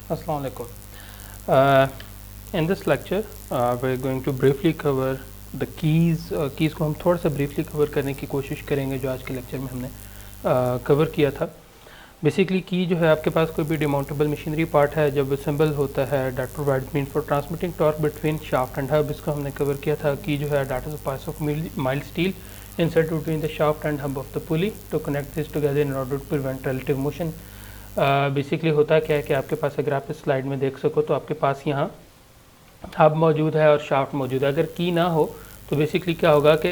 Assalamu alaikum. In this lecture, we're going to briefly cover the keys. Keys को हम थोड़ा सा briefly cover करने की कोशिश करेंगे जो आज के lecture में हमने cover किया था. बेसिकली की जो है आपके पास कोई भी डिमाउंटेबल मशीनरी पार्ट है जब असेंबल होता है that provides mean for transmitting torque between shaft and hub. इसको हमने कवर किया था. की जो है that is a part of mild steel insert between the shaft and hub of the pulley to connect this together in order to prevent relative motion. Basically होता क्या है कि आपके पास अगर आप इस स्लाइड में देख सको तो आपके पास यहाँ हब मौजूद है और शाफ्ट मौजूद है. अगर की ना हो तो बेसिकली क्या होगा कि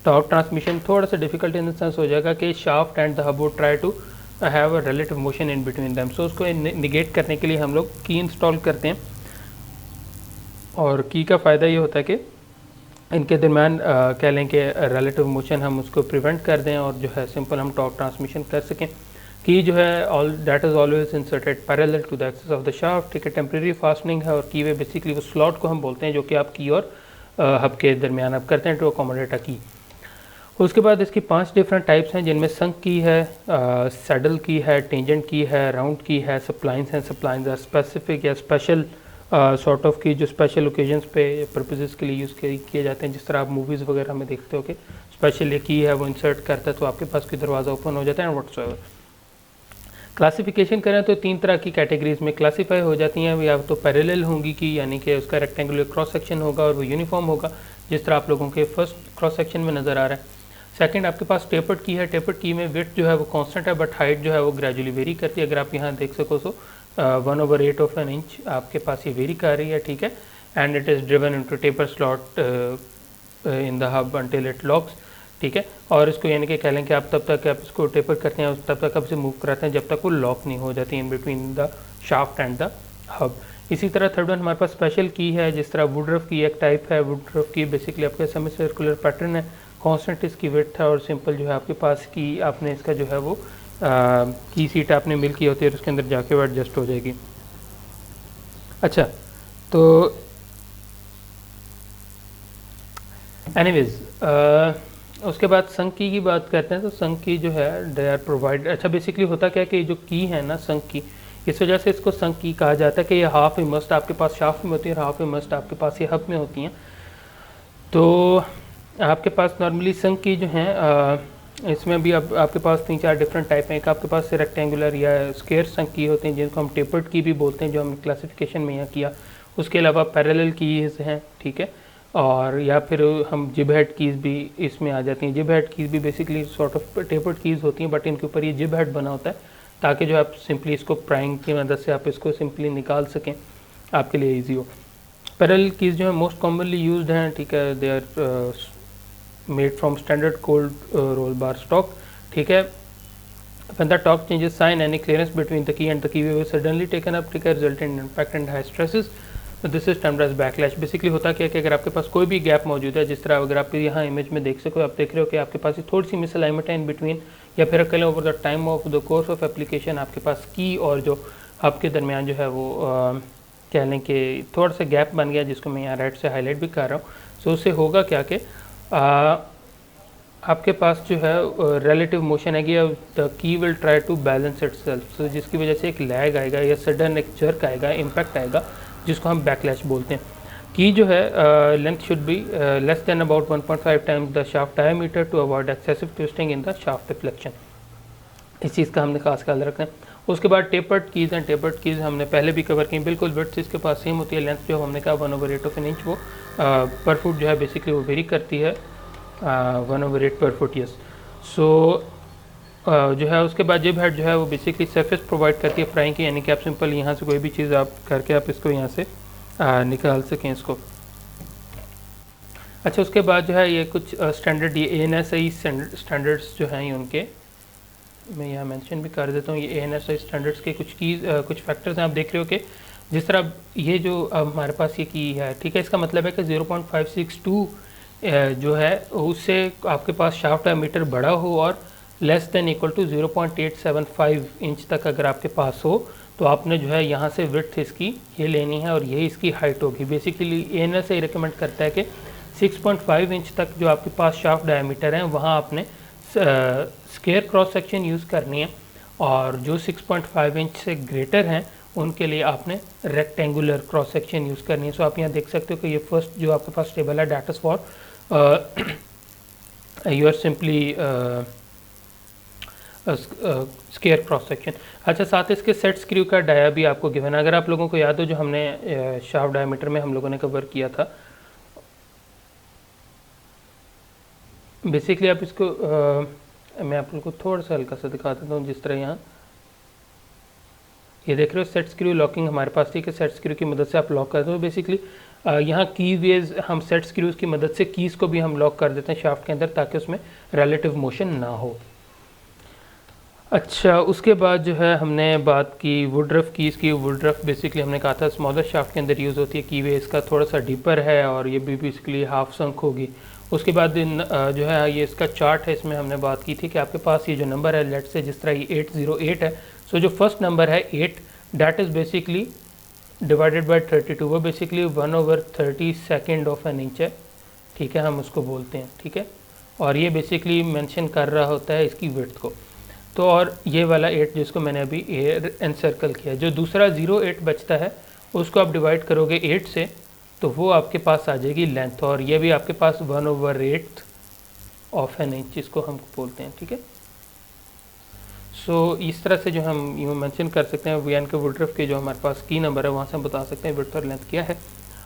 टॉर्क ट्रांसमिशन थोड़ा सा डिफिकल्ट इन द सेंस हो जाएगा कि shaft and the hub would try to have a relative motion in between them. So उसको निगेट करने के लिए हम लोग की इंस्टॉल करते हैं और की का फ़ायदा ये होता है कि इनके दरमियान कह लें कि रिलेटिव मोशन हम उसको प्रिवेंट कर दें और जो है सिंपल हम टॉर्क ट्रांसमिशन कर सकें. की जो है all that is always inserted parallel to the axis of the shaft. ठीक है, टेम्प्रेरी फास्टनिंग है और की वे बेसिकली वो स्लॉट को हम बोलते हैं जो कि आप की और हब के दरमियान आप करते हैं टू अकोमोडेट अ की. उसके बाद इसकी 5 डिफरेंट टाइप्स हैं जिनमें संक की है, सैडल की है, टेंजेंट की है, राउंड की है, सप्लाइंस हैं. सप्लाइंस स्पेसिफिक या स्पेशल सॉर्ट ऑफ की जो स्पेशल ओकेजन्स पे पर्पसेस के लिए यूज़ किए जाते हैं. जिस तरह आप मूवीज़ वगैरह में देखते हो कि स्पेशल ये की है वो इंसर्ट करता है तो आपके पास कोई दरवाज़ा ओपन हो जाता है. व्हाट्सएवर क्लासिफिकेशन करें तो 3 तरह की कैटेगरीज में क्लासीफाई हो जाती हैं. या तो पैरेलल होंगी कि यानी कि उसका रेक्टेंगुलर क्रॉस सेक्शन होगा और वो यूनिफॉर्म होगा जिस तरह आप लोगों के फर्स्ट क्रॉस सेक्शन में नज़र आ रहा है. सेकंड आपके पास टेपर्ड की है. टेपर्ड की में विड्थ जो है वो कांस्टेंट है बट हाइट जो है वो ग्रेजुअली वेरी करती है. अगर आप यहाँ देख सको तो 1/8 ऑफ एन इंच आपके पास ये वेरी कर रही है. ठीक है, and it is driven into taper slot in the hub until it locks. ठीक है, और इसको यानी कि कह लें कि आप तब तक आप इसको टेपर करते हैं तब तक आप इसे मूव कराते हैं जब तक वो लॉक नहीं हो जाती in between the shaft and the hub. इसी तरह थर्ड वन हमारे पास स्पेशल की है. जिस तरह वुडरफ की एक टाइप है. वुडरफ की बेसिकली आपके सेमी सर्कुलर पैटर्न है, कांस्टेंट इसकी विड्थ है और सिंपल जो है आपके पास की आपने इसका जो है वो की सीट आपने मिल की होती है और उसके अंदर जाके वो एडजस्ट हो जाएगी. अच्छा, तो एनीवेज उसके बाद संक की बात करते हैं. तो संक की जो है दे आर प्रोवाइड. अच्छा, बेसिकली होता क्या है कि जो की है ना संक की, इस वजह से इसको संक की कहा जाता है कि ये हाफ इमर्स्ड आपके पास शाफ्ट में होती है और हाफ इमर्स्ड आपके पास ये हब में होती हैं. तो आपके पास नॉर्मली संक की जो हैं इसमें भी अब आपके पास 3-4 डिफरेंट टाइप हैं. एक आपके पास से रेक्टेंगुलर या स्क्वायर संक की होते हैं जिनको हम टेपर्ड की भी बोलते हैं जो हमने क्लासिफिकेशन में यहाँ किया. उसके अलावा पैरेलल कीज हैं. ठीक है, और या फिर हम जिब हेड कीज़ भी इसमें आ जाती हैं. जिब हेड कीज़ भी basically sort of tapered keys होती हैं बट इनके ऊपर ये जिब हेड बना होता है ताकि जो आप सिंपली इसको प्राइंग की मदद से आप इसको सिंपली निकाल सकें, आपके लिए ईजी हो. पैरेलल कीज़ जो है मोस्ट कॉमनली यूज्ड हैं. ठीक है, they are made from standard cold roll bar stock. ठीक है, when the torque changes sign any clearance between the key and the key wave is suddenly taken up, ठीक है, resulting in impact and high stresses. तो this is termed as backlash. Basically होता क्या है कि अगर आपके पास कोई भी गैप मौजूद है, जिस तरह अगर आप यहाँ इमेज में देख सको, आप देख रहे हो कि आपके पास थोड़ी सी मिसअलाइनमेंट है इन बिटवीन, या फिर कहें over the time of the course of application आपके पास की और जो हब के दरमियान जो है वो कह लें कि थोड़ा सा गैप बन गया जिसको मैं यहाँ राइट से हाईलाइट भी कर रहा हूँ. सो उससे होगा क्या कि आपके पास जो है रिलेटिव मोशन है कि the key will try to balance itself. So जिसकी वजह से एक लैग आएगा या सडन एक जर्क आएगा, इम्पैक्ट आएगा जिसको हम बैकलैश बोलते हैं. की जो है length should be less than about 1.5 times the shaft diameter to avoid excessive twisting in the shaft deflection. इस चीज़ का हमने खास ख्याल रखना है. उसके बाद टेपर्ड कीज़ हैं. टेपर्ड कीज़ हमने पहले भी कवर की. बिल्कुल विड्थ इसके पास सेम होती है. लेंथ जो हमने कहा 1/8 ऑफ एन इंच वो पर फुट जो है बेसिकली वो वेरी करती है 1/8 पर फुट. यस. सो जो है उसके बाद जिब हेड जो है वो बेसिकली सरफेस प्रोवाइड करती है फ्राइंग की, यानी कि आप सिंपल यहाँ से कोई भी चीज़ आप करके आप इसको यहाँ से निकाल सकें इसको. अच्छा, उसके बाद जो है ये कुछ स्टैंडर्ड ये ANSI स्टैंडर्ड्स जो हैं उनके मैं यहाँ मेंशन भी कर देता हूँ. ये ANSI स्टैंडर्ड्स के कुछ फैक्टर्स हैं. आप देख रहे हो कि जिस तरह ये जो हमारे पास ये की है, ठीक है, इसका मतलब है कि 0.562 जो है उससे आपके पास शाफ्ट डायमीटर बड़ा हो और less than equal to 0.875 inch तक अगर आपके पास हो तो आपने जो है यहाँ से विड्थ इसकी ये लेनी है और यही इसकी हाइट होगी. बेसिकली ANSI रिकमेंड करता है कि 6.5 इंच तक जो आपके पास शाफ्ट डायमीटर है वहाँ आपने स्क्वायर क्रॉस सेक्शन यूज़ करनी है और जो 6.5 इंच से ग्रेटर हैं उनके लिए आपने रेक्टेंगुलर क्रॉस सेक्शन यूज़ करनी है। सो आप यहाँ देख सकते हो कि ये फर्स्ट जो आपके पास टेबल है that is for you are simply square cross section. अच्छा, साथ इसके सेट स्क्रू का डाया भी आपको गिवन है। अगर आप लोगों को याद हो जो हमने शाफ्ट डायमीटर में हम लोगों ने कवर किया था, बेसिकली आप इसको मैं आप लोगों को थोड़ा सा हल्का सा दिखा देता हूँ। जिस तरह यहाँ ये देख रहे हो सेट स्क्रू लॉकिंग हमारे पास थी कि सेट स्क्रू की मदद से आप लॉक करते हो। बेसिकली यहाँ की वेज हम सेट स्क्रूज की मदद से कीज़ को भी हम लॉक कर देते हैं शाफ्ट के अंदर ताकि उसमें रिलेटिव मोशन ना हो। अच्छा, उसके बाद जो है हमने बात की वुडरफ कीज़ की। वुडरफ बेसिकली हमने कहा था स्मॉलर शाफ्ट के अंदर यूज़ होती है। की वे इसका थोड़ा सा डीपर है और ये भी बेसिकली हाफ संक होगी। उसके बाद जो है ये इसका चार्ट है, इसमें हमने बात की थी कि आपके पास ये जो नंबर है लेट से जिस तरह ये 808 है, सो जो फर्स्ट नंबर है 8 that is basically divided by 32, वो बेसिकली 1/32 ऑफ एन इंच है, ठीक है, हम उसको बोलते हैं, ठीक है। और ये बेसिकली मेंशन कर रहा होता है इसकी विड्थ को। तो और ये वाला 8 जिसको मैंने अभी एनसर्कल किया, जो दूसरा 08 बचता है उसको आप डिवाइड करोगे 8 से तो वो आपके पास आ जाएगी लेंथ, और ये भी आपके पास 1/8 ऑफ एन इंच इसको हम बोलते हैं, ठीक है। सो इस तरह से जो हम यूँ मेंशन कर सकते हैं वीएन के वुडरफ के जो हमारे पास की नंबर है वहाँ से हम बता सकते हैं विड्थ और लेंथ क्या है,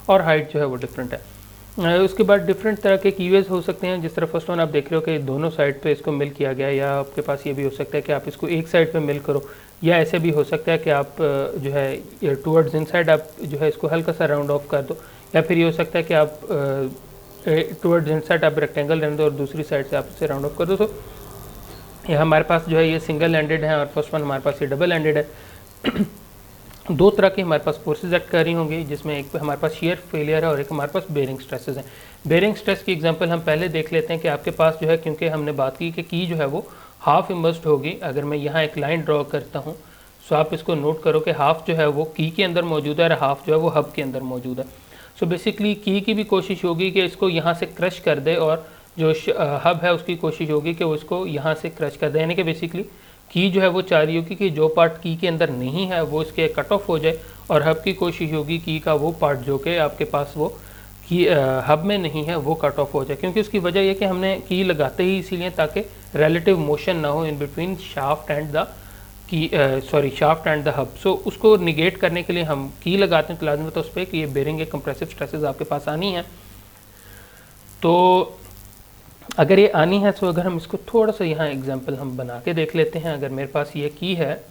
और हाइट जो है वो डिफरेंट है। उसके बाद डिफरेंट तरह के कीवेज हो सकते हैं। जिस तरह फर्स्ट वन आप देख रहे हो कि दोनों साइड पे इसको मिल किया गया है, या आपके पास ये भी हो सकता है कि आप इसको एक साइड पे मिल करो, या ऐसे भी हो सकता है कि आप जो है टुवर्ड्स इनसाइड आप जो है इसको हल्का सा राउंड ऑफ कर दो, या फिर ये हो सकता है कि आप टुवर्ड्स इनसाइड आप रेक्टेंगल रहने दो और दूसरी साइड से आप इसे राउंड ऑफ कर दो। तो ये हमारे पास जो है ये सिंगल एंडेड है और फर्स्ट वन हमारे पास ये डबल एंडेड है। दो तरह की हमारे पास फोर्सेज एक्ट कर रही होंगी, जिसमें एक हमारे पास शियर फेलियर है और एक हमारे पास बेरिंग स्ट्रेसेस हैं। बेरिंग स्ट्रेस की एग्जांपल हम पहले देख लेते हैं कि आपके पास जो है, क्योंकि हमने बात की कि की जो है वो हाफ इमर्स्ड होगी। अगर मैं यहाँ एक लाइन ड्रॉ करता हूँ सो आप इसको नोट करो कि हाफ जो है वो की के अंदर मौजूद है और हाफ जो है वो हब के अंदर मौजूद है। सो बेसिकली की भी कोशिश होगी कि इसको यहाँ से क्रश कर दे, और जो हब है उसकी कोशिश होगी कि वो इसको यहाँ से क्रश कर दे, यानी कि बेसिकली की जो है वो चाह रही होगी कि जो पार्ट की के अंदर नहीं है वो इसके कट ऑफ हो जाए, और हब की कोशिश होगी की का वो पार्ट जो कि आपके पास वो की हब में नहीं है वो कट ऑफ हो जाए। क्योंकि उसकी वजह यह कि हमने की लगाते ही इसीलिए ताकि रिलेटिव मोशन ना हो in between shaft and the key shaft and the hub. So उसको निगेट करने के लिए हम की लगाते हैं, तो लाजमी तो उस पर कि ये बेरिंग के कंप्रेसिव स्ट्रेसेस आपके पास आनी है। तो अगर ये आनी है तो अगर हम इसको थोड़ा सा यहाँ एग्जांपल हम बना के देख लेते हैं। अगर मेरे पास ये की है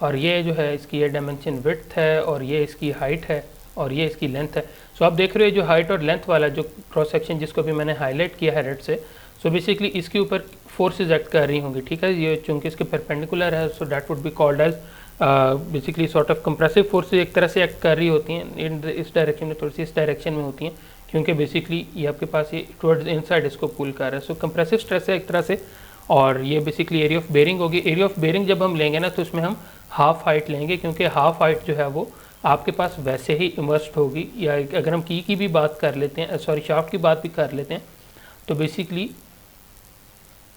और ये जो है इसकी ये डायमेंशन विड्थ है और ये इसकी हाइट है और ये इसकी लेंथ है। सो आप देख रहे हो जो हाइट और लेंथ वाला जो क्रॉस सेक्शन जिसको भी मैंने हाईलाइट किया है रेड से, सो बेसिकली इसके ऊपर फोर्सेज एक्ट कर रही होंगी, ठीक है। ये चूँकि इसके परपेंडिकुलर है so that would be called as basically sort of compressive forces एक तरह से एक्ट कर रही होती हैं इस डायरेक्शन में, थोड़ी सी इस डायरेक्शन में होती हैं, क्योंकि बेसिकली ये आपके पास ये टुवर्ड्स इनसाइड इसको पुल कर रहा है। सो कंप्रेसिव स्ट्रेस है एक तरह से, और ये बेसिकली एरिया ऑफ बेरिंग होगी। एरिया ऑफ बेरिंग जब हम लेंगे ना तो इसमें हम हाफ हाइट लेंगे, क्योंकि हाफ हाइट जो है वो आपके पास वैसे ही इमर्स्ड होगी। या अगर हम की भी बात कर लेते हैं, सॉरी शाफ्ट की बात भी कर लेते हैं, तो बेसिकली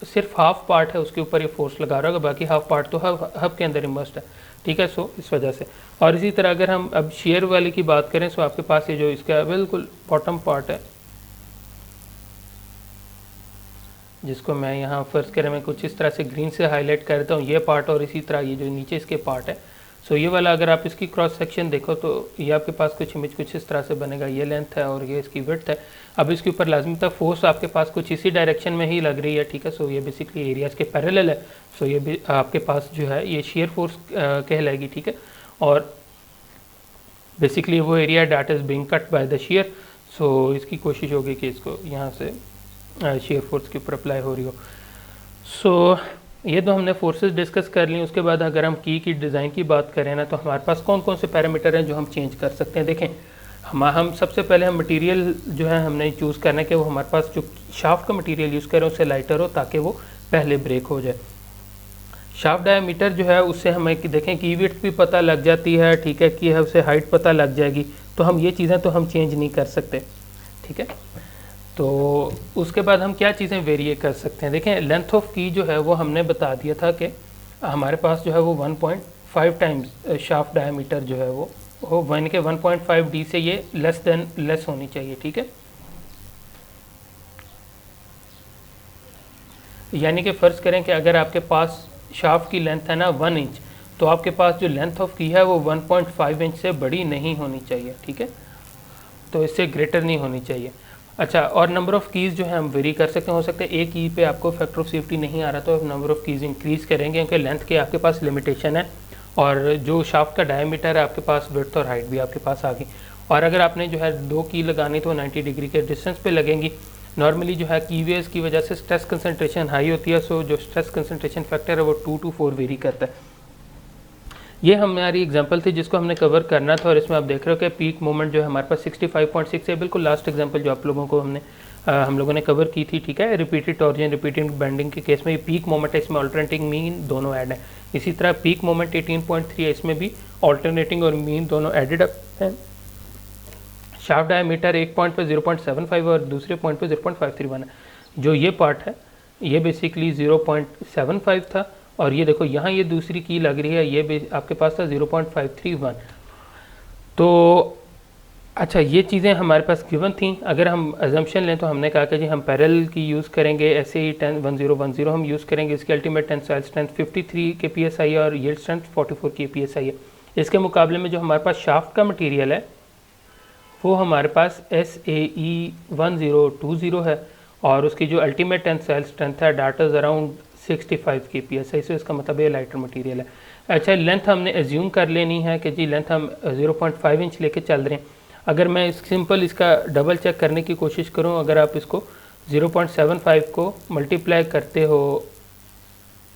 सिर्फ हाफ पार्ट है उसके ऊपर ये फोर्स लगा रहा होगा, बाकी हाफ पार्ट तो हब के अंदर इमर्स्ड है, ठीक है। सो इस वजह से, और इसी तरह अगर हम अब शेयर वाले की बात करें सो आपके पास ये जो इसका बिल्कुल बॉटम पार्ट है, जिसको मैं यहाँ फर्स्ट करें मैं कुछ इस तरह से ग्रीन से हाईलाइट करता हूँ, ये पार्ट, और इसी तरह ये जो नीचे इसके पार्ट है। सो ये वाला अगर आप इसकी क्रॉस सेक्शन देखो तो ये आपके पास कुछ इमेज कुछ इस तरह से बनेगा। ये लेंथ है और ये इसकी विड्थ है। अब इसके ऊपर लाजमी तक फोर्स आपके पास कुछ इसी डायरेक्शन में ही लग रही है, ठीक है। सो ये बेसिकली एरियाज के पैरेलल है। सो ये भी आपके पास जो है ये शेयर फोर्स कहलाएगी, ठीक है। और बेसिकली वो area that is being cut by the shear. So इसकी कोशिश होगी कि इसको यहाँ से शेयर फोर्स के ऊपर अप्लाई हो रही हो। सो ये तो हमने फोर्सेस डिस्कस कर ली। उसके बाद अगर हम की डिज़ाइन की बात करें ना, तो हमारे पास कौन कौन से पैरामीटर हैं जो हम चेंज कर सकते हैं। देखें, हम सबसे पहले हम मटेरियल जो है हमने चूज़ करना है कि वो हमारे पास जो शाफ्ट का मटेरियल यूज़ करें उससे लाइटर हो, ताकि वो पहले ब्रेक हो जाए। शाफ्ट डायमीटर जो है उससे हमें देखें की विड्थ भी पता लग जाती है, ठीक है, कि है उससे हाइट पता लग जाएगी। तो हम ये चीज़ें तो हम चेंज नहीं कर सकते, ठीक है। तो उसके बाद हम क्या चीज़ें वेरिए कर सकते हैं। देखें लेंथ ऑफ की जो है वो हमने बता दिया था कि हमारे पास जो है वो 1.5 टाइम्स शाफ्ट डायमीटर जो है वो 1 के 1.5 डी से ये लेस होनी चाहिए, ठीक है। यानी कि फ़र्ज़ करें कि अगर आपके पास शाफ्ट की लेंथ है ना 1 इंच, तो आपके पास जो लेंथ ऑफ की है वो 1.5 इंच से बड़ी नहीं होनी चाहिए, ठीक है, तो इससे ग्रेटर नहीं होनी चाहिए। अच्छा, और नंबर ऑफ़ कीज़ जो है हम वेरी कर सकते हैं। हो सकता है एक की पे आपको फैक्टर ऑफ सेफ्टी नहीं आ रहा, तो नंबर ऑफ़ कीज़ इंक्रीज़ करेंगे क्योंकि लेंथ के आपके पास लिमिटेशन है, और जो शाफ्ट का डायमीटर है आपके पास, विड्थ और हाइट भी आपके पास आ गई। और अगर आपने जो है 2 की लगानी तो 90 डिग्री के डिस्टेंस पे लगेंगी। नॉर्मली जो है कीवेज की वजह से स्ट्रेस कंसंट्रेशन हाई होती है, सो जो स्ट्रेस कंसंट्रेशन फैक्टर है वो 2 to 4 वेरी करता है। ये हमारी एग्जांपल थी जिसको हमने कवर करना था, और इसमें आप देख रहे हो कि पीक मोमेंट जो है हमारे पास 65.6 है, बिल्कुल लास्ट एग्जांपल जो आप लोगों को हम लोगों ने कवर की थी, ठीक है। रिपीटेड टॉर्जन रिपीटेड बेंडिंग के केस में ये पीक मोमेंट है, इसमें अल्टरनेटिंग मीन दोनों ऐड है। इसी तरह पीक मोमेंट 18.3 है, इसमें भी अल्टरनेटिंग और मीन दोनों एडेड अप है। शाफ्ट डायमीटर एक पॉइंट पर 0.75 और दूसरे पॉइंट पर 0.531 है। जो ये पार्ट है ये बेसिकली 0.75 था, और ये देखो यहाँ ये दूसरी की लग रही है, ये आपके पास था 0.531। तो अच्छा, ये चीज़ें हमारे पास गिवन थी। अगर हम अजम्पशन लें तो हमने कहा कि जी हम पैरेलल की यूज़ करेंगे, ऐसे ही 1010 हम यूज़ करेंगे। इसकी अल्टीमेट टेंसाइल स्ट्रेंथ 53 kPSI है और यील्ड स्ट्रेंथ 44 kPSI है। इसके मुकाबले में जो हमारे पास शाफ्ट का मटीरियल है वो हमारे पास SAE 1020 है, और उसकी जो अल्टीमेट टेंसाइल स्ट्रेंथ है डाटा अराउंड 65 kPSI, से इसका मतलब ये लाइटर मटेरियल है। अच्छा, लेंथ हमने एज्यूम कर लेनी है कि जी लेंथ हम 0.5 इंच लेके चल रहे हैं। अगर मैं सिंपल इसका डबल चेक करने की कोशिश करूं, अगर आप इसको 0.75 को मल्टीप्लाई करते हो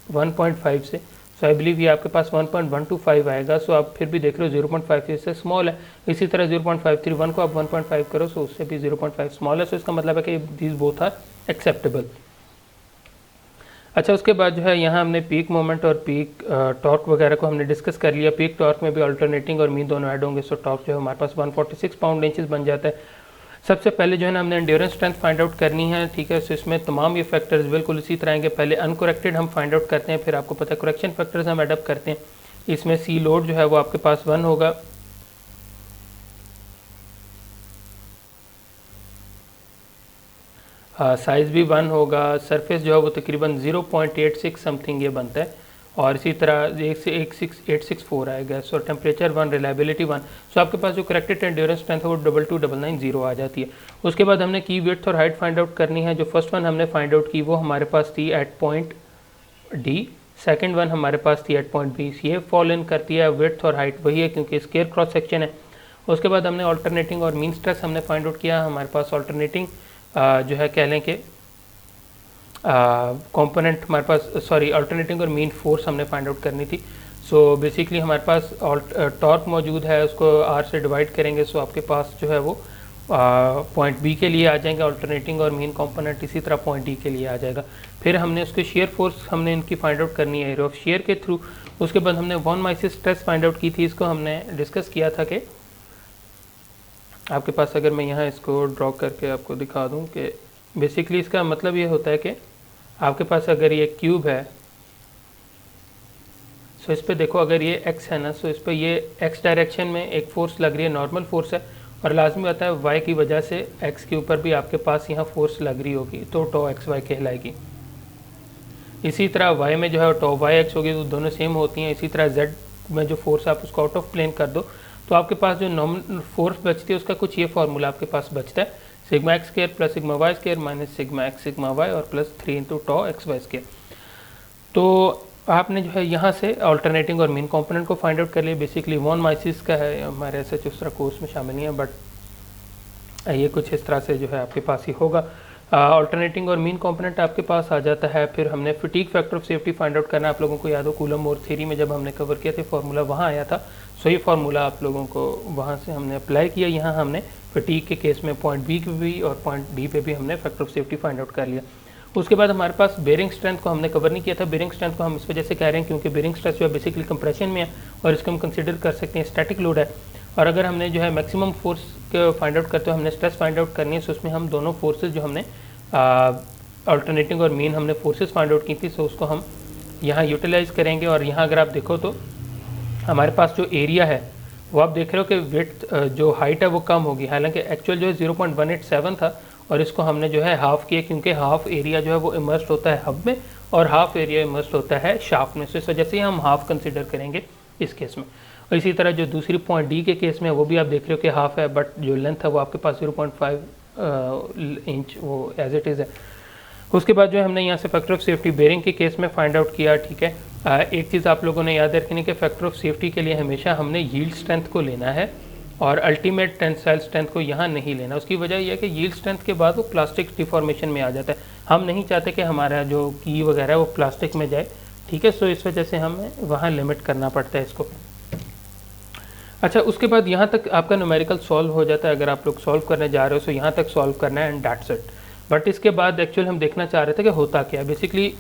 1.5 से, सो आई बिलीव ये आपके पास 1.125 आएगा। सो आप फिर भी देख रहे हो 0.5 से स्मॉल है। इसी तरह 0.531 को आप 1.5 करो, सो उससे भी 0.5 स्मॉल है। सो इसका मतलब है कि दीज बोथ आर एक्सेप्टेबल। अच्छा, उसके बाद जो है यहाँ हमने पीक मोमेंट और पीक टॉर्क वगैरह को हमने डिस्कस कर लिया। पीक टॉर्क में भी अल्टरनेटिंग और मीन दोनों ऐड होंगे, सो टॉर्क जो है हमारे पास 146 पाउंड इंचेस बन जाता है। सबसे पहले जो है ना हमने एंड्योरेंस स्ट्रेंथ फाइंड आउट करनी है, ठीक है। सो इसमें तमाम ये फैक्टर्स बिल्कुल इसी तरह आएंगे। पहले अनकोरेक्टेड हम फाइंड आउट करते हैं, फिर आपको पता है करेक्शन फैक्टर्स हम एडअप करते हैं। इसमें सी लोड जो है वो आपके पास 1 होगा, साइज़ भी 1 होगा, सरफेस जो है वो तकरीबन 0.86 समथिंग ये बनता है, और इसी तरह 16864 आएगा। सो टेम्परेचर 1, रिलायबिलिटी 1। सो आपके पास जो करेक्टेड एंड्योरेंस स्ट्रेंथ है वो 22990 आ जाती है। उसके बाद हमने की विड्थ और हाइट फाइंड आउट करनी है। जो फर्स्ट वन हमने फाइंड आउट की वो हमारे पास थी at point D, second one हमारे पास थी एट पॉइंट बी। ये फॉल इन करती है, विड्थ और हाइट वही है क्योंकि स्क्वायर क्रॉस सेक्शन है। उसके बाद हमने अल्टरनेटिंग और मीन स्ट्रेस हमने फाइंड आउट किया। हमारे पास अल्टरनेटिंग जो है कह लें कि कंपोनेंट हमारे पास, सॉरी, अल्टरनेटिंग और मीन फोर्स हमने फाइंड आउट करनी थी। सो बेसिकली हमारे पास टॉर्क मौजूद है, उसको आर से डिवाइड करेंगे, सो आपके पास जो है वो पॉइंट बी के लिए आ जाएंगे अल्टरनेटिंग और मीन कंपोनेंट, इसी तरह पॉइंट डी के लिए आ जाएगा। फिर हमने उसके शेयर फोर्स हमने इनकी फाइंड आउट करनी है एरिया ऑफ शेयर के थ्रू। उसके बाद हमने von Mises stress find out की थी, इसको हमने डिस्कस किया था कि आपके पास, अगर मैं यहाँ इसको ड्रॉ करके आपको दिखा दूँ कि बेसिकली इसका मतलब ये होता है कि आपके पास अगर ये क्यूब है, सो इस पर देखो अगर ये x है ना, सो इस पर ये x डायरेक्शन में एक फोर्स लग रही है, नॉर्मल फोर्स है, और लाजमी आता है y की वजह से x के ऊपर भी आपके पास यहाँ फोर्स लग रही होगी, तो टो एक्स वाई कहलाएगी। इसी तरह y में जो है टो वाई एक्स होगी, तो दोनों सेम होती हैं। इसी तरह z में जो फोर्स आप उसको आउट ऑफ प्लेन कर दो तो आपके पास जो नॉमिनल फोर्स बचती है उसका कुछ ये फार्मूला आपके पास बचता है, sigma x square plus sigma y square minus sigma x sigma y और plus 3 into two x y square. तो आपने जो है यहाँ से अल्टरनेटिंग और मीन कंपोनेंट को फाइंड आउट कर लिया। बेसिकली वॉन माइसिस का है, हमारे ऐसे उस तरह कोर्स में शामिल नहीं है, बट ये कुछ इस तरह से जो है आपके पास ही होगा। अल्टरनेटिंग और मीन कंपोनेंट आपके पास आ जाता है। फिर हमने fatigue factor of safety find out करना, आप लोगों को याद हो कूलम और थ्योरी में जब हमने कवर किया थे फार्मूला वहाँ आया था, सो ये फार्मूला आप लोगों को वहाँ से हमने अप्लाई किया। यहाँ हमने फटीग के केस में पॉइंट बी पे भी और पॉइंट डी पे भी हमने factor of safety find out कर लिया। उसके बाद हमारे पास बेरिंग स्ट्रेंथ को हमने कवर नहीं किया था। बेरिंग स्ट्रेंथ को हम इस वजह से कह रहे हैं क्योंकि बेरिंग स्ट्रेस जो है बेसिकली कंप्रेशन में है और इसको हम कंसिडर कर सकते हैं स्टैटिक लोड है। और अगर हमने जो है मैक्सिमम फोर्स फाइंड आउट करते हो हमने स्ट्रेस फाइंड आउट करनी है, सो उसमें हम दोनों फोर्सेज जो हमने अल्टरनेटिंग और मीन हमने फोर्सेज फाइंड आउट की थी, सो उसको हम यहाँ यूटिलाइज करेंगे। और यहाँ अगर आप देखो तो हमारे पास जो एरिया है वो आप देख रहे हो कि विड्थ जो हाइट है वो कम होगी, हालांकि एक्चुअल जो है 0.187 था और इसको हमने जो है हाफ किया, क्योंकि हाफ एरिया जो है वो इमर्स्ड होता है हब में और हाफ एरिया इमर्स्ड होता है शाफ्ट में, सो इस वजह से हम हाफ कंसिडर करेंगे इस केस में। और इसी तरह जो दूसरी पॉइंट डी के केस में वो भी आप देख रहे हो कि हाफ है, बट जो लेंथ है वो आपके पास 0.5 इंच वो एज इट इज़ है। उसके बाद जो हमने यहाँ से फैक्टर ऑफ सेफ्टी बेरिंग के केस में फाइंड आउट किया, ठीक है। एक चीज़ आप लोगों ने याद रखनी है कि फैक्टर ऑफ सेफ्टी के लिए हमेशा हमने यील्ड स्ट्रेंथ को लेना है और अल्टीमेट टेंसाइल स्ट्रेंथ को यहाँ नहीं लेना। उसकी वजह यह है कि यील्ड स्ट्रेंथ के बाद वो प्लास्टिक डिफॉर्मेशन में आ जाता है, हम नहीं चाहते कि हमारा जो की वगैरह है वो प्लास्टिक में जाए, ठीक है। सो इस वजह से हमें वहाँ लिमिट करना पड़ता है इसको। अच्छा, उसके बाद यहाँ तक आपका न्यूमेरिकल सॉल्व हो जाता है। अगर आप लोग सॉल्व करने जा रहे हो तो यहाँ तक सॉल्व करना है एंड दैट्स इट। बट इसके बाद एक्चुअल हम देखना चाह रहे थे कि होता क्या है। बेसिकली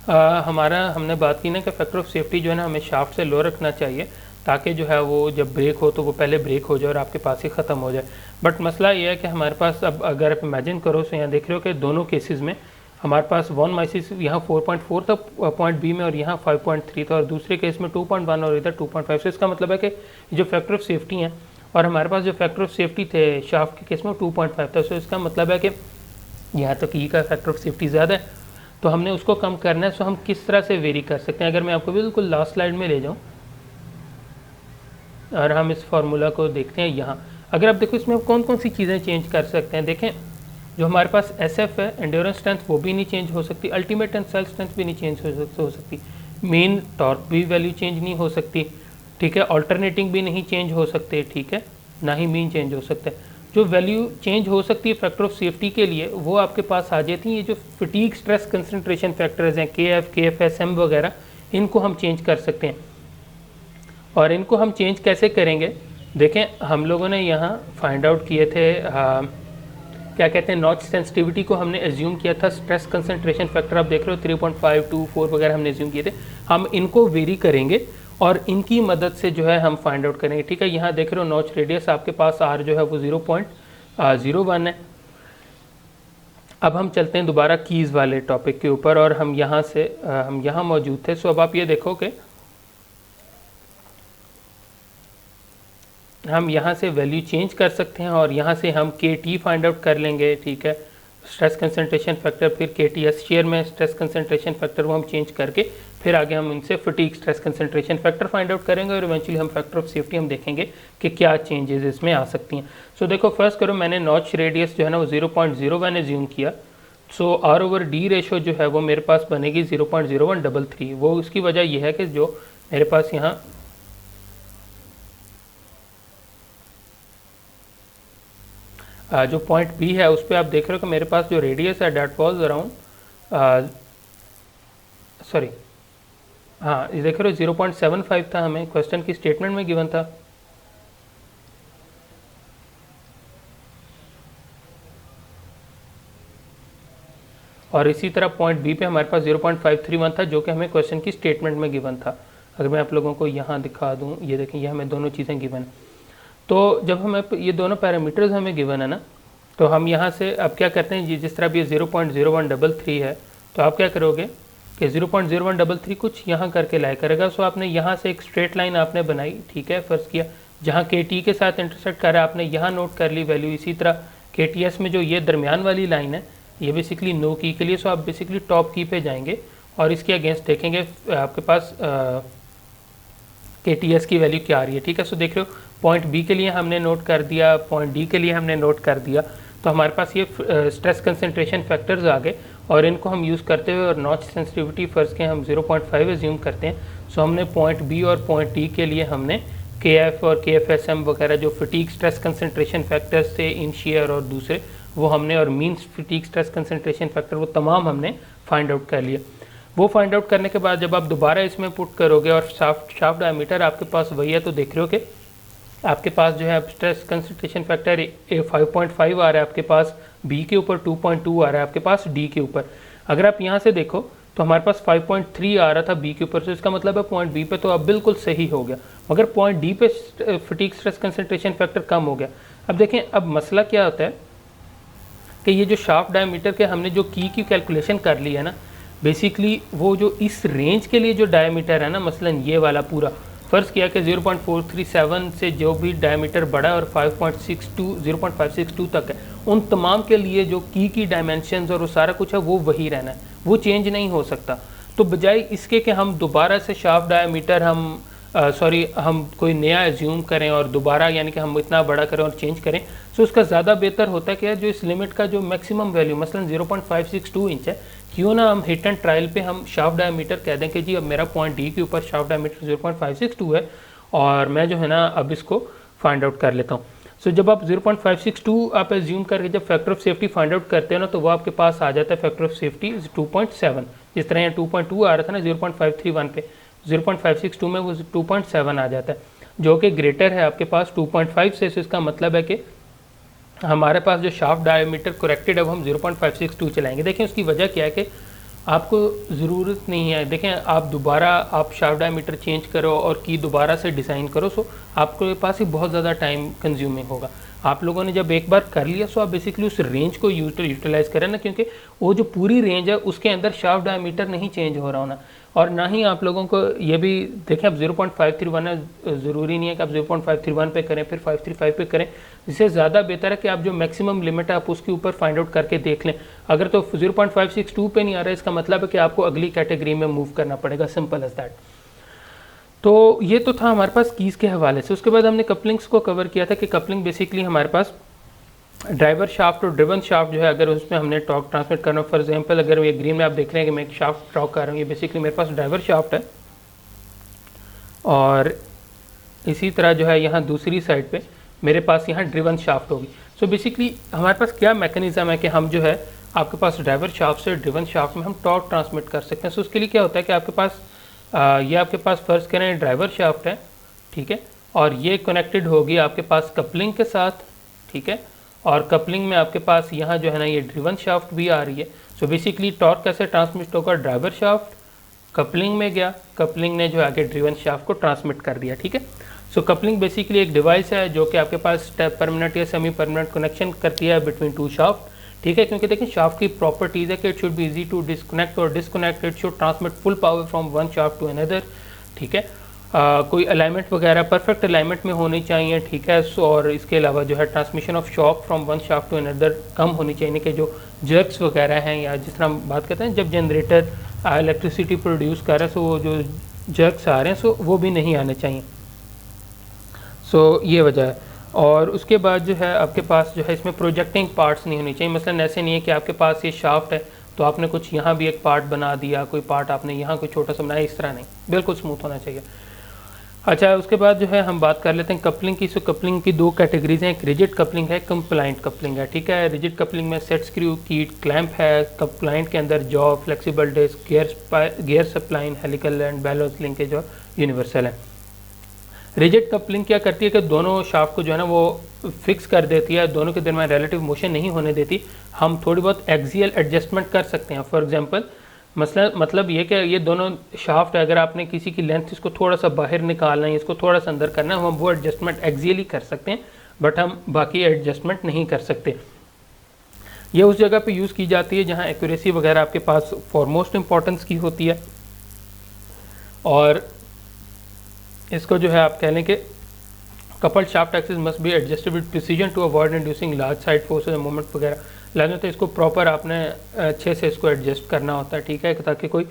हमने बात की ना कि फैक्टर ऑफ सेफ्टी जो है ना हमें शाफ्ट से लो रखना चाहिए, ताकि जो है वो जब ब्रेक हो तो वो पहले ब्रेक हो जाए और आपके पास ही ख़त्म हो जाए। बट मसला ये है कि हमारे पास अब अगर आप इमेजिन करो तो यहाँ देख रहे हो कि दोनों केसेस में हमारे पास 1 माइसिस यहाँ 4.4 था पॉइंट बी में और यहाँ 5.3 था, और दूसरे केस में 2.1 और इधर 2.5। सो इसका मतलब है कि जो फैक्टर ऑफ सेफ्टी हैं और हमारे पास जो फैक्टर ऑफ सेफ्टी थे शाफ्ट के केस में 2.5 था। सो इसका मतलब है कि यहाँ तक ई का फैक्टर ऑफ सेफ्टी ज़्यादा है, तो हमने उसको कम करना है। सो हम किस तरह से वेरी कर सकते हैं, अगर मैं आपको बिल्कुल लास्ट स्लाइड में ले जाऊँ और हम इस फार्मूला को देखते हैं। यहाँ अगर आप देखो इसमें कौन कौन सी चीज़ें चेंज कर सकते हैं, देखें जो हमारे पास SF है एंड्योरेंस स्ट्रेंथ वो भी नहीं चेंज हो सकती, अल्टीमेट टेंसाइल स्ट्रेंथ भी नहीं चेंज हो सकती, मेन टॉर्क भी वैल्यू चेंज नहीं हो सकती, ठीक है। अल्टरनेटिंग भी नहीं चेंज हो सकते, ठीक है, ना ही मीन चेंज हो सकता है। जो वैल्यू चेंज हो सकती है फैक्टर ऑफ सेफ्टी के लिए वो आपके पास आ जाती है। ये जो फटीग स्ट्रेस कंसंट्रेशन फैक्टर्स हैं KF, KFS, M वगैरह, इनको हम चेंज कर सकते हैं। और इनको हम चेंज कैसे करेंगे, देखें हम लोगों ने यहाँ फाइंड आउट किए थे क्या कहते हैं नॉच सेंसिटिविटी को हमने एज्यूम किया था, स्ट्रेस कंसंट्रेशन फैक्टर आप देख रहे हो 3.5, 2, 4 वगैरह हमने एज्यूम किए थे। हम इनको वेरी करेंगे और इनकी मदद से जो है हम फाइंड आउट करेंगे, ठीक है। यहाँ देख रहे हो नॉच रेडियस आपके पास R जो है वो 0.01 है। अब हम चलते हैं दोबारा कीज़ वाले टॉपिक के ऊपर और हम यहाँ मौजूद थे। सो अब आप ये देखो कि हम यहाँ से वैल्यू चेंज कर सकते हैं और यहाँ से हम KT फाइंड आउट कर लेंगे, ठीक है, स्ट्रेस कंसंट्रेशन फैक्टर, फिर KTS शेयर में स्ट्रेस कंसंट्रेशन फैक्टर वो हम चेंज करके फिर आगे हम इनसे fatigue stress concentration factor find out करेंगे और इवेंचुअली हम फैक्टर ऑफ सेफ्टी हम देखेंगे कि क्या चेंजेस इसमें आ सकती हैं। सो देखो फर्स्ट करो, मैंने नॉच रेडियस जो है ना वो 0.01 एज्यूम किया। सो R/D रेशो जो है वो मेरे पास बनेगी 0.0133। वो उसकी वजह यह है कि जो मेरे पास यहाँ जो पॉइंट बी है उस पर आप देख रहे हो कि मेरे पास जो रेडियस है डैट वॉज अराउंड सॉरी हाँ ये देख रहे हो 0.75 था, हमें क्वेश्चन की स्टेटमेंट में गिवन था। और इसी तरह पॉइंट बी पे हमारे पास 0.531 था जो कि हमें क्वेश्चन की स्टेटमेंट में गिवन था। अगर मैं आप लोगों को यहाँ दिखा दूँ, ये देखें ये हमें दोनों चीज़ें गिवन है। तो जब हमें ये दोनों पैरामीटर्स हमें गिवन है ना, तो हम यहाँ से अब क्या करते हैं, जिस तरह अब ये 0.0133 है तो आप क्या करोगे कि 0.0133 कुछ यहाँ करके लाया करेगा। सो आपने यहाँ से एक स्ट्रेट लाइन आपने बनाई, ठीक है, फ़र्ज़ किया जहाँ KT के साथ इंटरसेक्ट कर रहा है आपने यहाँ नोट कर ली वैल्यू। इसी तरह KTS में जो ये दरमियान वाली लाइन है ये बेसिकली नो की के लिए, सो आप बेसिकली टॉप की पे जाएंगे और इसके अगेंस्ट देखेंगे आपके पास KTS की वैल्यू क्या आ रही है, ठीक है। सो देख रहे हो पॉइंट बी के लिए हमने नोट कर दिया, पॉइंट डी के लिए हमने नोट कर दिया, तो हमारे पास ये स्ट्रेस कंसंट्रेशन फैक्टर्स आ गए और इनको हम यूज़ करते हुए और नॉच सेंसिटिविटी फ़र्ज़ के हम 0.5 एज्यूम करते हैं। सो हमने पॉइंट बी और पॉइंट डी के लिए हमने KF और KFSM वगैरह जो फटीग स्ट्रेस कंसंट्रेशन फैक्टर्स थे इन शेयर और दूसरे वो हमने, और mean fatigue stress concentration factor वो तमाम हमने फाइंड आउट कर लिए। वो फाइंड आउट करने के बाद जब आप दोबारा इसमें पुट करोगे और शाफ्ट डायमीटर आपके पास वही है, तो देख रहे हो कि आपके पास जो है स्ट्रेस कंसंट्रेशन फैक्टर 5.5 आ रहा है आपके पास B के ऊपर, 2.2 आ रहा है आपके पास D के ऊपर। अगर आप यहाँ से देखो तो हमारे पास 5.3 आ रहा था बी के ऊपर, से इसका मतलब है पॉइंट बी पे तो अब बिल्कुल सही हो गया, मगर पॉइंट डी पे फटीग स्ट्रेस कंसंट्रेशन फैक्टर कम हो गया। अब देखें अब मसला क्या होता है कि ये जो शाफ्ट डायमीटर के हमने जो की कैलकुलेशन कर ली है ना, बेसिकली वो जो इस रेंज के लिए जो डायमीटर है ना, मसलन ये वाला पूरा फ़र्ज़ किया कि 0.437 से जो भी डायमीटर बड़ा और 0.562 तक है, उन तमाम के लिए जो की डायमेंशंस और वो सारा कुछ है वो वही रहना है, वो चेंज नहीं हो सकता। तो बजाय इसके कि हम दोबारा से शाफ्ट डायमीटर हम कोई नया एज्यूम करें और दोबारा यानी कि हम इतना बड़ा करें और चेंज करें, तो उसका ज़्यादा बेहतर होता है कि जो इस लिमिट का जो मैक्सिमम वैल्यू मसलन 0.562 इंच है, क्यों ना हम हिट एंड ट्रायल पे हम शाफ्ट डायमीटर कह दें कि जी अब मेरा पॉइंट डी के ऊपर शाफ्ट डायमीटर 0.562 है और मैं जो है ना अब इसको फाइंड आउट कर लेता हूँ। सो जब आप 0.562 आप एज्यूम करके जब factor of safety find out करते हैं ना, तो वो आपके पास आ जाता है फैक्टर ऑफ सेफ्टी 2.7, जिस तरह यहाँ 2.2 आ रहा था ना 0.531 पे, 0.562 में वो 2.7 आ जाता है, जो कि ग्रेटर है आपके पास 2.5 से। इसका मतलब है कि हमारे पास जो शाफ्ट डायमीटर करेक्टेड है वो हम 0.562 चलाएंगे। देखें उसकी वजह क्या है कि आपको ज़रूरत नहीं है, देखें आप दोबारा आप शाफ्ट डायमीटर चेंज करो और की दोबारा से डिज़ाइन करो, सो आपके पास ही बहुत ज़्यादा टाइम कंज्यूमिंग होगा। आप लोगों ने जब एक बार कर लिया सो आप बेसिकली उस रेंज को यूटिलाइज करें ना, क्योंकि वो जो पूरी रेंज है उसके अंदर शाफ्ट डायमीटर नहीं चेंज हो रहा होना, और ना ही आप लोगों को ये भी देखें अब 0.531 है, ज़रूरी नहीं है कि आप 0.531 पे करें फिर 535 पे करें, इससे ज़्यादा बेहतर है कि आप जो मैक्सिमम लिमिट है आप उसके ऊपर फाइंड आउट करके देख लें। अगर तो 0.562 पे नहीं आ रहा है, इसका मतलब है कि आपको अगली कैटेगरी में मूव करना पड़ेगा, सिंपल एज दैट। तो ये तो था हमारे पास कीज़ के हवाले से। उसके बाद हमने कपलिंग्स को कवर किया था कि कपलिंग बेसिकली हमारे पास ड्राइवर शाफ्ट और ड्रिवन शाफ्ट जो है, अगर उसमें हमने टॉर्क ट्रांसमिट करना, फॉर एग्जांपल अगर ये ग्रीन में आप देख रहे हैं कि मैं एक शाफ्ट टॉर्क कर रहा हूँ, ये बेसिकली मेरे पास ड्राइवर शाफ्ट है, और इसी तरह जो है यहाँ दूसरी साइड पे मेरे पास यहाँ ड्रिवन शाफ्ट होगी। सो बेसिकली हमारे पास क्या मैकेनिज़्म है कि हम जो है आपके पास ड्राइवर शाफ्ट से ड्रिवन शाफ्ट में हम टॉर्क ट्रांसमिट कर सकते हैं। सो उसके लिए क्या होता है कि आपके पास ये आपके पास फ़र्ज़ करें ड्राइवर शाफ्ट है, ठीक है, और ये कनेक्टेड होगी आपके पास कपलिंग के साथ, ठीक है, और कपलिंग में आपके पास यहाँ जो है ना ये ड्रिवन शाफ्ट भी आ रही है। सो बेसिकली टॉर्क कैसे ट्रांसमिट होगा, ड्राइवर शाफ्ट कपलिंग में गया, कपलिंग ने जो आगे ड्रिवन शाफ्ट को ट्रांसमिट कर दिया, ठीक है। सो कपलिंग बेसिकली एक डिवाइस है जो कि आपके पास परमानेंट या सेमी परमानेंट कनेक्शन करती है बिटवीन टू शाफ्ट, ठीक है, क्योंकि देखिए शाफ्ट की प्रॉपर्टीज़ है कि it should be easy to disconnect और disconnect, it should transmit full power from one shaft to another, ठीक है। कोई अलाइनमेंट वगैरह परफेक्ट अलाइनमेंट में होनी चाहिए, ठीक है। और इसके अलावा जो है transmission of shock from one shaft to another कम होनी चाहिए, कि जो जर्क्स वगैरह हैं, या जिस तरह हम बात करते हैं जब जनरेटर इलेक्ट्रिसिटी प्रोड्यूस कर रहा है, सो वो जो जर्क्स आ रहे हैं सो वो भी नहीं आने चाहिए। सो ये वजह है। और उसके बाद जो है आपके पास जो है इसमें प्रोजेक्टिंग पार्ट्स नहीं होनी चाहिए, मसलन ऐसे नहीं है कि आपके पास ये शाफ्ट है तो आपने कुछ यहाँ भी एक पार्ट बना दिया, कोई पार्ट आपने यहाँ कोई छोटा सा बनाया, इस तरह नहीं, बिल्कुल स्मूथ होना चाहिए। अच्छा, उसके बाद जो है हम बात कर लेते हैं कपलिंग की। सो कपलिंग की दो कैटेगरीज हैं, एक रिजिड कपलिंग है, कंप्लाइंट कपलिंग है, ठीक है। रिजिड कपलिंग में सेट स्क्रू कीट क्लैंप है, कंप्लाइंट के अंदर jaw, flexible disc, gear spline, helical and balance linkage और यूनिवर्सल है। रिजिड कपलिंग क्या करती है कि दोनों शाफ्ट को जो है ना वो फिक्स कर देती है, दोनों के दरमियान रिलेटिव मोशन नहीं होने देती। हम थोड़ी बहुत एक्सियल एडजस्टमेंट कर सकते हैं। फॉर एग्जांपल मतलब ये कि ये दोनों शाफ्ट है, अगर आपने किसी की लेंथ इसको थोड़ा सा बाहर निकालना है, इसको थोड़ा सा अंदर करना है, हम वो एडजस्टमेंट एक्सियली कर सकते हैं, बट हम बाकी एडजस्टमेंट नहीं कर सकते। ये उस जगह पे यूज़ की जाती है जहाँ एक्यूरेसी वगैरह आपके पास फॉरमोस्ट इंपॉर्टेंस की होती है, और इसको जो है आप कह लें कि coupled shaft axis must be adjusted with precision to avoid inducing large side forces and moment वगैरह लाने, तो इसको प्रॉपर आपने अच्छे से इसको एडजस्ट करना होता है, ठीक है, ताकि कोई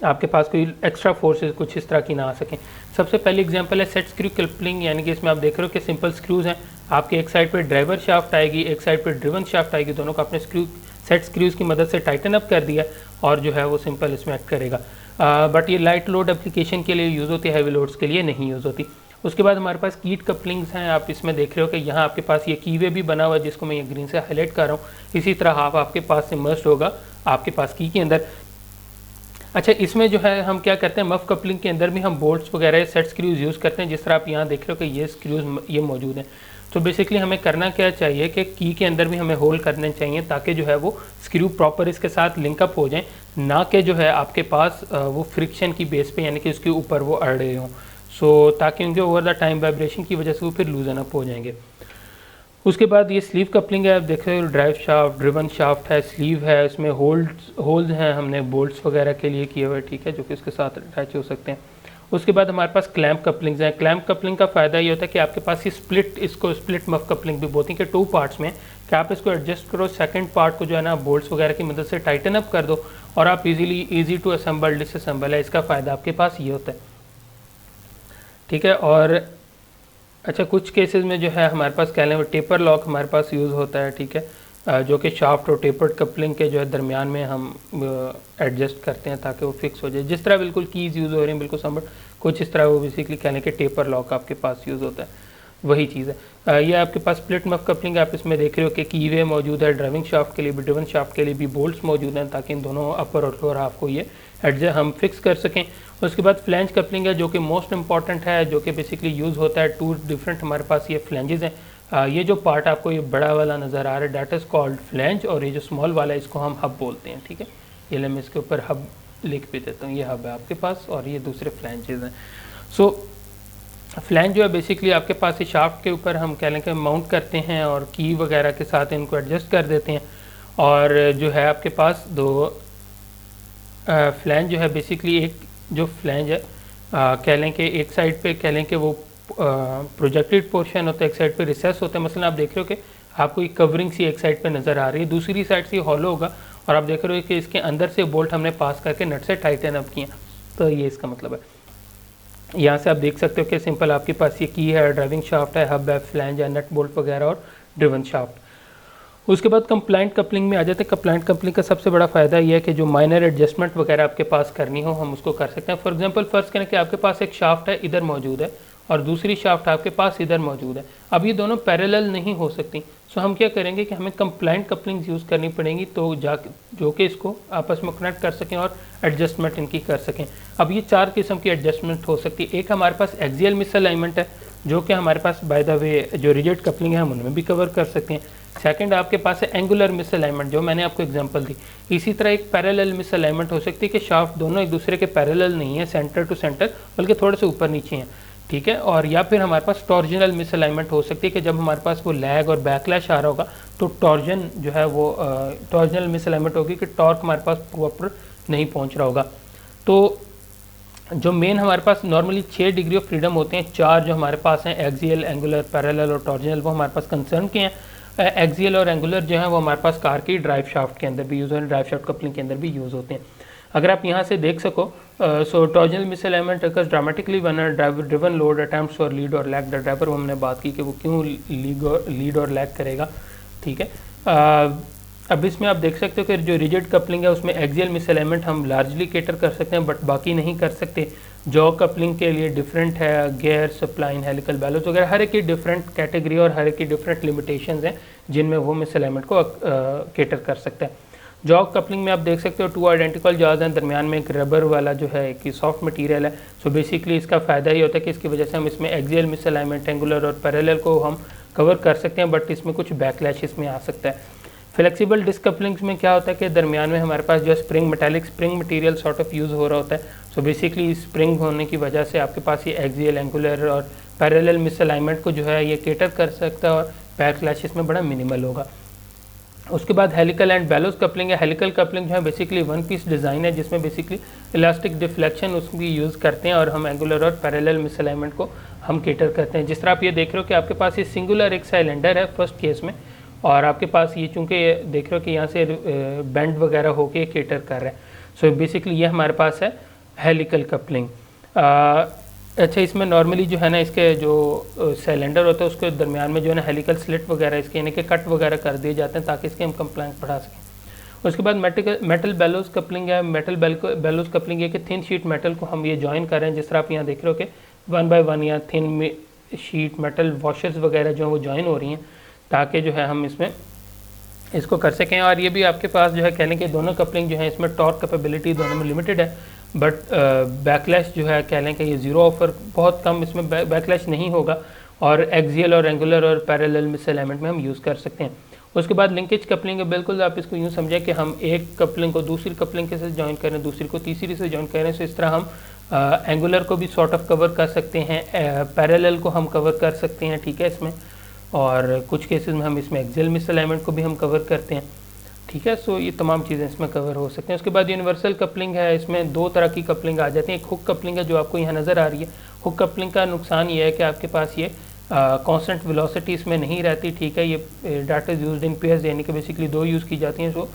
आपके पास कोई एक्स्ट्रा फोर्सेस कुछ इस तरह की ना आ सकें। सबसे पहली एग्जांपल है सेट स्क्रू कपलिंग, यानी कि इसमें आप देख रहे हो कि सिंपल स्क्रूज हैं, आपके एक साइड पे ड्राइवर शाफ्ट आएगी, एक साइड पे ड्रिवन शाफ्ट आएगी, दोनों को आपने सेट स्क्रूज की मदद से टाइटन अप कर दिया और जो है वो सिंपल इसमें एक्ट करेगा। बट ये लाइट लोड एप्लीकेशन के लिए यूज़ होती है, हैवी लोड्स के लिए नहीं यूज़ होती। उसके बाद हमारे पास कीट कपलिंग्स हैं, आप इसमें देख रहे हो कि यहाँ आपके पास ये कीवे भी बना हुआ है, जिसको मैं ये ग्रीन से हाईलाइट कर रहा हूँ। इसी तरह हाफ आपके पास इमर्स्ड होगा आपके पास की के अंदर। अच्छा, इसमें जो है हम क्या करते हैं, मफ कपलिंग के अंदर भी हम बोल्ट्स वगैरह सेट स्क्रूज यूज़ करते हैं, जिस तरह आप यहाँ देख रहे हो कि ये स्क्रूज ये मौजूद हैं। तो बेसिकली हमें करना क्या चाहिए कि की के अंदर भी हमें होल करने चाहिए ताकि जो है वो स्क्रू प्रॉपर इसके साथ लिंकअप हो जाए, ना कि जो है आपके पास वो फ्रिक्शन की बेस पे यानी कि उसके ऊपर वो अड़े हों। सो ताकि उनके ओवर द टाइम वाइब्रेशन की वजह से वो फिर लूजन अप हो जाएंगे। उसके बाद ये स्लीव कपलिंग है, आप देख रहे हो ड्राइव शाफ्ट, ड्रिवन शाफ्ट है, स्लीव है, इसमें होल्स हैं हमने बोल्ट्स वगैरह के लिए किए हुए, ठीक है, जो कि इसके साथ अटैच हो सकते हैं। उसके बाद हमारे पास क्लैंप कपलिंग्स हैं। क्लैंप कपलिंग का फ़ायदा ये होता है कि आपके पास ये इसको स्प्लिट मफ कपलिंग भी बोलती है कि 2 पार्ट्स में कि आप इसको एडजस्ट करो, सेकंड पार्ट को जो है ना बोल्ट्स वगैरह की मदद से टाइटन अप कर दो और आप ईजी टू असेंबल डिसअसेंबल है, इसका फ़ायदा आपके पास ये होता है, ठीक है। और अच्छा, कुछ केसेस में जो है हमारे पास कह लें टेपर लॉक हमारे पास यूज़ होता है, ठीक है, जो कि शाफ्ट और टेपर्ड कपलिंग के जो है दरमियान में हम एडजस्ट करते हैं ताकि वो फिक्स हो जाए। जिस तरह बिल्कुल कीज़ यूज़ हो रही हैं बिल्कुल समझ, कुछ इस तरह वो बेसिकली कह लें कि टेपर लॉक आपके पास यूज़ होता है, वही चीज़ है। ये आपके पास स्प्लिट मफ कपलिंग आप इसमें देख रहे हो कि कीवे मौजूद है, ड्राइविंग शाफ्ट के लिए भी, ड्रिवन शाफ्ट के लिए भी बोल्ट्स मौजूद हैं ताकि इन दोनों अपर और लोअर हाफ को ये एडजस्ट हम फिक्स कर सकें। उसके बाद फ्लैंज कपलिंग है जो कि मोस्ट इंपॉर्टेंट है, जो कि बेसिकली यूज़ होता है 2 डिफरेंट हमारे पास ये फ्लैंजेस हैं। ये जो पार्ट आपको ये बड़ा वाला नज़र आ रहा है दैट इज़ कॉल्ड फ्लैंज, और ये जो स्मॉल वाला है इसको हम हब बोलते हैं, ठीक है। ये मैं इसके ऊपर हब लिख भी देता हूँ, ये हब है आपके पास और ये दूसरे फ्लैंजेस हैं। सो फ्लैंज जो है बेसिकली आपके पास ये शाफ्ट के ऊपर हम कह लें कि माउंट करते हैं और की वगैरह के साथ इनको एडजस्ट कर देते हैं। और जो है आपके पास 2 फ्लैंज जो है बेसिकली एक जो फ्लैंज है कह लें कि एक साइड पे कह लें कि वो प्रोजेक्टेड पोर्शन होता है, एक साइड पे रिसेस होता है। मसलन आप देख रहे हो कि आपको एक कवरिंग सी एक साइड पे नज़र आ रही है, दूसरी साइड से हॉलो होगा और आप देख रहे हो कि इसके अंदर से बोल्ट हमने पास करके नट से टाइटन अप किया, तो ये इसका मतलब है। यहाँ से आप देख सकते हो कि सिंपल आपके पास ये की है, ड्राइविंग शाफ्ट है, हब है, फ्लैंज है, नट बोल्ट वगैरह और ड्रिवन शाफ्ट। उसके बाद कंप्लाइंट कपलिंग में आ जाते हैं। कंप्लाइंट कपलिंग का सबसे बड़ा फ़ायदा यह है कि जो माइनर एडजस्टमेंट वगैरह आपके पास करनी हो हम उसको कर सकते हैं। फॉर एग्जांपल फ़र्ज़ करें कि आपके पास एक शाफ्ट है इधर मौजूद है और दूसरी शाफ्ट आपके पास इधर मौजूद है, अब ये दोनों पैरेलल नहीं हो सकती। सो हम क्या करेंगे कि हमें कंप्लाइंट कपलिंग्स यूज़ करनी पड़ेंगी तो जो कि इसको आपस में कनेक्ट कर सकें और एडजस्टमेंट इनकी कर सकें। अब ये 4 किस्म की एडजस्टमेंट हो सकती है। एक हमारे पास एक्सियल मिसअलाइनमेंट है जो कि हमारे पास बाय द वे जो रिजिड कपलिंग है हम उनमें भी कवर कर सकते हैं। सेकंड आपके पास है एंगुलर मिसअलाइनमेंट जो मैंने आपको एग्जांपल दी। इसी तरह एक पैरेलल मिसअलाइनमेंट हो सकती है कि शाफ्ट दोनों एक दूसरे के पैरेलल नहीं है सेंटर टू सेंटर, बल्कि थोड़े से ऊपर नीचे हैं, ठीक है। और या फिर हमारे पास टॉर्जनल मिसअलाइनमेंट हो सकती है कि जब हमारे पास वो लैग और बैकलैश आ रहा होगा तो टॉर्जन जो है वो टॉर्जनल मिसअलाइनमेंट होगी कि टॉर्क हमारे पास प्रॉपर नहीं पहुँच रहा होगा। तो जो मेन हमारे पास नॉर्मली 6 डिग्री ऑफ फ्रीडम होते हैं, 4 जो हमारे पास हैं एक्सियल, एंगुलर, पैरेलल और टॉर्जनल, वो हमारे पास कंसर्न के हैं। एक्सियल और एंगुलर जो है वो हमारे पास कार की ड्राइव शाफ्ट के अंदर भी यूज़ होते हैं, ड्राइव शाफ्ट कपलिंग के अंदर भी यूज़ होते हैं। अगर आप यहाँ से देख सको so torsional misalignment occurs dramatically when a driven load attempts for lead और लैग द ड्राइवर, वो हमने बात की कि वो क्यों लीड और लैग करेगा, ठीक है। अब इसमें आप देख सकते हो कि जो रिजिड कपलिंग है उसमें एक्सियल मिसअलाइनमेंट हम लार्जली केटर कर सकते हैं बट बाकी नहीं कर सकते। जॉ कपलिंग के लिए डिफरेंट है, गियर, सप्लाइन, हेलिकल बैलोस वगैरह हर एक की डिफरेंट कैटेगरी और हर एक की डिफरेंट लिमिटेशंस हैं जिनमें वो मिसअलाइनमेंट को केटर कर सकता है। जॉ कपलिंग में आप देख सकते हो 2 आइडेंटिकल जॉज हैं, दरमियान में एक रबर वाला जो है कि सॉफ्ट मटेरियल है। सो बेसिकली इसका फ़ायदा ये होता है कि इसकी वजह से हम इसमें एक्सियल मिसअलाइनमेंट, एंगुलर और पैरेलल को हम कवर कर सकते हैं बट इसमें कुछ बैकलैश इसमें आ सकता है। फ्लेक्सिबल डिस्क कपलिंग्स में क्या होता है कि दरमियान में हमारे पास जो spring metallic spring material sort of use हो रहा होता है। सो बेसिकली स्प्रिंग होने की वजह से आपके पास ये एक्सियल, एंगुलर और पैरेलल मिसअलाइनमेंट को जो है ये केटर कर सकता है और बैकलैश इसमें बड़ा मिनिमल होगा। उसके बाद हेलिकल एंड बैलोस कपलिंग है। हेलिकल कपलिंग जो है बेसिकली 1 पीस डिज़ाइन है जिसमें बेसिकली इलास्टिक डिफ्लेक्शन उसकी यूज़ करते हैं और हम एंगुलर और पैरेलल मिसअलाइनमेंट को हम केटर करते हैं। जिस तरह आप ये देख रहे हो कि आपके पास ये सिंगुलर एक सिलेंडर है फर्स्ट केस में और आपके पास ये चूँकि देख रहे हो कि यहाँ से बेंड वगैरह होके केटर कर रहे हैं। सो बेसिकली ये हमारे पास है हेलिकल कपलिंग। अच्छा, इसमें नॉर्मली जो है ना इसके जो सिलेंडर होता है उसके दरमियान में जो है ना हेलिकल स्लिट वगैरह इसके यानी कि कट वगैरह कर दिए जाते हैं ताकि इसके हम कंप्लायंस बढ़ा सकें। उसके बाद मेटल बेलोस कपलिंग है। मेटल बेलोस कपलिंग है कि थिन शीट मेटल को हम ये जॉइन कर रहे हैं। जिस तरह आप यहाँ देख रहे हो कि 1 बाय 1 या थिन शीट मेटल वॉशर्स वगैरह जो है वो जॉइन हो रही हैं ताकि जो है हम इसमें इसको कर सकें। और ये भी आपके पास जो है कह लें कि दोनों कपलिंग जो है इसमें टॉर्क कैपेबिलिटी दोनों में लिमिटेड है बट बैकलैश जो है कह लें कि ये ज़ीरो ऑफर बहुत कम इसमें बैकलैश नहीं होगा। और एक्सियल और एंगुलर और पैरेलल मिसअलाइनमेंट में हम यूज़ कर सकते हैं। उसके बाद लिंकेज कपलिंग है, बिल्कुल आप इसको यूँ समझें कि हम एक कपलिंग को दूसरी कपलिंग के साथ ज्वाइन करें, दूसरी को तीसरी से ज्वाइन करें। सो इस तरह हम एंगुलर को भी सॉर्ट ऑफ कवर कर सकते हैं, पैरेलल को हम कवर कर सकते हैं, ठीक है इसमें, और कुछ केसेस में हम इसमें एक्सियल मिसअलाइनमेंट को भी हम कवर करते हैं, ठीक है। सो ये तमाम चीज़ें इसमें कवर हो सकते हैं। उसके बाद यूनिवर्सल कपलिंग है, इसमें दो तरह की कपलिंग आ जाती है। एक हुक कपलिंग है जो आपको यहाँ नज़र आ रही है। हुक कपलिंग का नुकसान ये है कि आपके पास ये कांस्टेंट वेलोसिटी इसमें नहीं रहती, ठीक है। ये data is used in pairs, यानी कि बेसिकली दो यूज़ की जाती हैं। So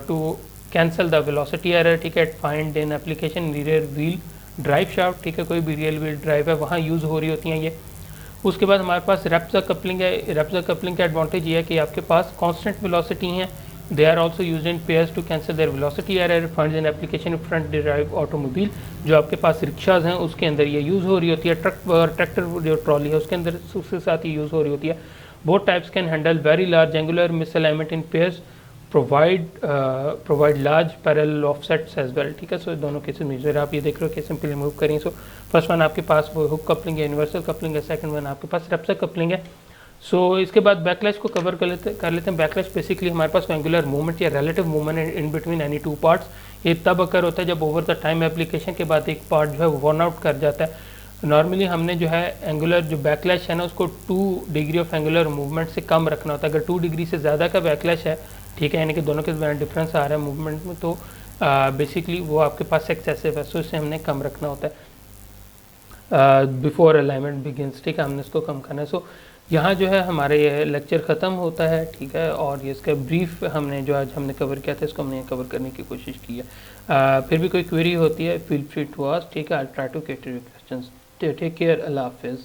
to cancel the velocity error, ठीक है, find in application rear wheel drive shaft, ठीक है, कोई भी रियल व्हील ड्राइव है वहाँ यूज़ हो रही होती हैं ये। उसके बाद हमारे पास रेप्जा कपलिंग है। रेप्जा कपलिंग का एडवांटेज ये है कि आपके पास कांस्टेंट वेलोसिटी हैं, they are also used in pairs to cancel their velocity error, find in application front drive automobile, जो आपके पास रिक्शाज हैं उसके अंदर ये यूज़ हो रही होती है। ट्रक और ट्रैक्टर जो ट्रॉली है उसके अंदर उसके साथ ही यूज़ हो रही होती है। Both types can handle very large angular misalignment in pairs, provide large parallel offsets as well, ठीक है। सो दोनों केसेस में जरा आप ये देख रहे हो कि सिंपली मूव करें। सो फर्स्ट वन आपके पास वो हुक कपलिंग है, यूनिवर्सल कपलिंग है, सेकंड वन आपके पास रेप्जा कपलिंग है। सो इसके बाद बैकलैश को कवर कर लेते हैं। बैकलैश बेसिकली हमारे पास एंगुलर मूवमेंट या relative movement in between any two parts. ये तब अकर होता है जब ओवर द टाइम एप्लीकेशन के बाद एक पार्ट जो है वो वर्न आउट कर जाता है। नॉर्मली हमने जो है एंगुलर जो बैकलैश है ना उसको 2 डिग्री ऑफ एंगुलर मूवमेंट से कम रखना होता है। अगर 2 डिग्री से ज़्यादा का बैकलैश है, ठीक है, यानी कि दोनों के डिफरेंस आ रहा है मूवमेंट में, तो बेसिकली वो आपके पास एक्सेसिव है। सो इसे हमने कम रखना होता है बिफोर अलाइनमेंट बिगिंस, ठीक है, हमने इसको कम करना है। सो यहाँ जो है हमारे ये लेक्चर ख़त्म होता है, ठीक है, और ये इसका ब्रीफ हमने जो आज हमने कवर किया था इसको हमने कवर करने की कोशिश की है। फिर भी कोई क्वेरी होती है फील फ्री टू आस्क, ठीक है, I try to cater your questions. Take care, अल्लाह हाफिज़।